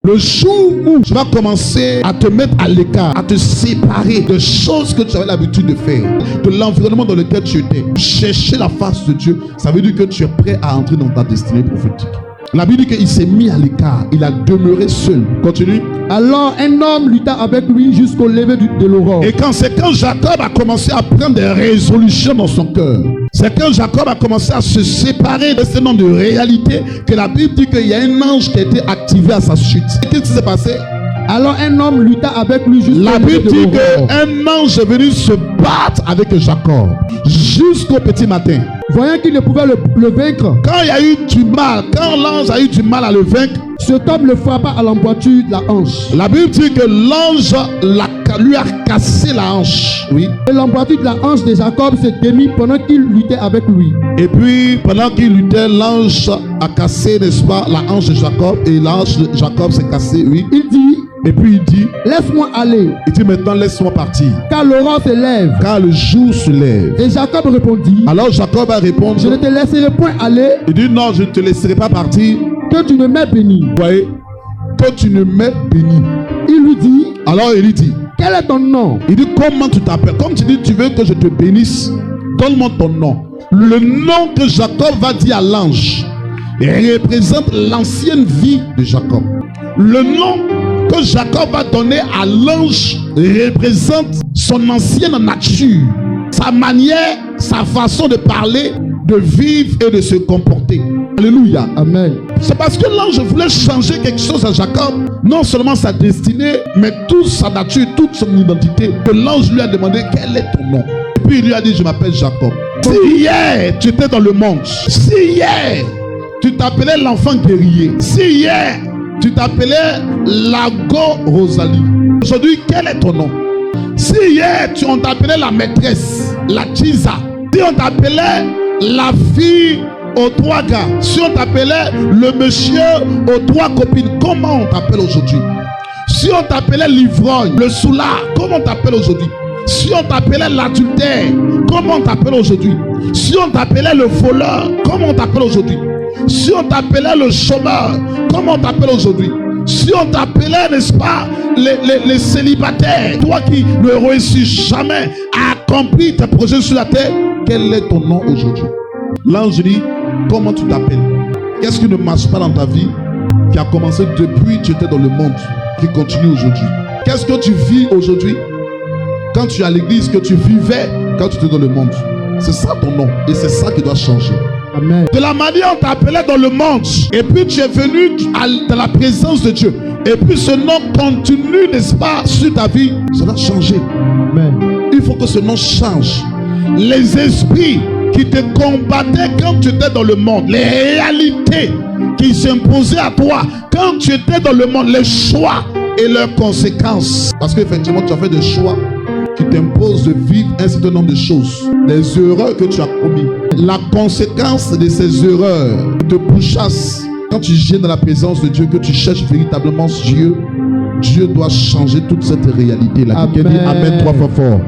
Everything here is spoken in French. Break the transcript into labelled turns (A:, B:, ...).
A: Le jour où tu vas commencer à te mettre à l'écart, à te séparer de choses que tu avais l'habitude de faire, de l'environnement dans lequel tu étais, chercher la face de Dieu, ça veut dire que tu es prêt à entrer dans ta destinée prophétique. La Bible dit qu'il s'est mis à l'écart, il a demeuré seul. Continue.
B: Alors un homme lutta avec lui jusqu'au lever de l'aurore.
A: Et c'est quand Jacob a commencé à prendre des résolutions dans son cœur, c'est quand Jacob a commencé à se séparer de ce nom de réalité, que la Bible dit qu'il y a un ange qui a été activé à sa suite. Qu'est-ce qui s'est passé?
B: Alors un homme lutta avec lui jusqu'au
A: La Bible dit
B: lever de l'aurore.
A: qu'un ange est venu se battre avec Jacob jusqu'au petit matin.
B: Voyant qu'il ne pouvait le vaincre,
A: Quand il y a eu du mal, quand l'ange a eu du mal à le vaincre,
B: cet homme le frappa à l'emboîture de la hanche.
A: la Bible dit que l'ange lui a cassé la hanche. Oui.
B: Et l'emboîture de la hanche de Jacob se démit pendant qu'il luttait avec lui.
A: Et puis, pendant qu'il luttait, l'ange a cassé, n'est-ce pas, la hanche de Jacob. Et l'ange de Jacob s'est cassé, oui.
B: Il dit,
A: Et puis il dit,
B: laisse-moi aller,
A: il dit maintenant laisse-moi partir,
B: car l'aurore se lève.
A: car le jour se lève.
B: Et Jacob répondit,
A: Alors Jacob a répondu,
B: je ne te laisserai point aller,
A: il dit non, je ne te laisserai pas partir.
B: que tu ne m'aies béni.
A: Vous voyez, que tu ne m'aies béni.
B: Il lui dit,
A: Alors il lui dit,
B: quel est ton nom?
A: il dit comment tu t'appelles? Comme tu dis, tu veux que je te bénisse, donne-moi ton nom. Le nom que Jacob va dire à l'ange représente l'ancienne vie de Jacob. Le nom que Jacob va donner à l'ange représente son ancienne nature, sa manière, sa façon de parler, de vivre et de se comporter. Alléluia.
B: Amen.
A: C'est parce que l'ange voulait changer quelque chose à Jacob, non seulement sa destinée, mais toute sa nature, toute son identité, que l'ange lui a demandé quel est ton nom. Et puis il lui a dit, je m'appelle Jacob. Si hier tu étais dans le monde, si hier tu t'appelais l'enfant guerrier, si hier tu t'appelais Lago Rosalie, aujourd'hui quel est ton nom? Si hier on t'appelait la maîtresse, la Tisa, si on t'appelait la fille aux 3 gars, si on t'appelait le monsieur aux 3 copines, comment on t'appelle aujourd'hui? Si on t'appelait l'ivrogne, le soulard, comment on t'appelle aujourd'hui? Si on t'appelait l'adultère, comment on t'appelle aujourd'hui? Si on t'appelait le voleur, comment on t'appelle aujourd'hui? Si on t'appelait le chômeur, comment on t'appelle aujourd'hui? Si on t'appelait, n'est-ce pas, les célibataires, toi qui ne réussis jamais à accomplir tes projets sur la terre, quel est ton nom aujourd'hui? L'ange dit, comment tu t'appelles? Qu'est-ce qui ne marche pas dans ta vie, qui a commencé depuis que tu étais dans le monde, qui continue aujourd'hui? Qu'est-ce que tu vis aujourd'hui? Quand tu es à l'église, que tu vivais quand tu étais dans le monde. C'est ça ton nom. Et c'est ça qui doit changer.
B: Amen.
A: De la manière on t'appelait dans le monde, et puis tu es venu dans la présence de Dieu, et puis ce nom continue, n'est-ce pas, sur ta vie, ça doit changer.
B: Amen.
A: Il faut que ce nom change. Les esprits qui te combattaient quand tu étais dans le monde, les réalités qui s'imposaient à toi quand tu étais dans le monde, les choix et leurs conséquences. Parce qu'effectivement, tu as fait des choix qui t'imposent de vivre un certain nombre de choses, des erreurs que tu as commises. La conséquence de ces erreurs te pourchasse. Quand tu viens dans la présence de Dieu, que tu cherches véritablement Dieu, Dieu doit changer toute cette réalité-là. Quelqu'un dit Amen 3 fois fort.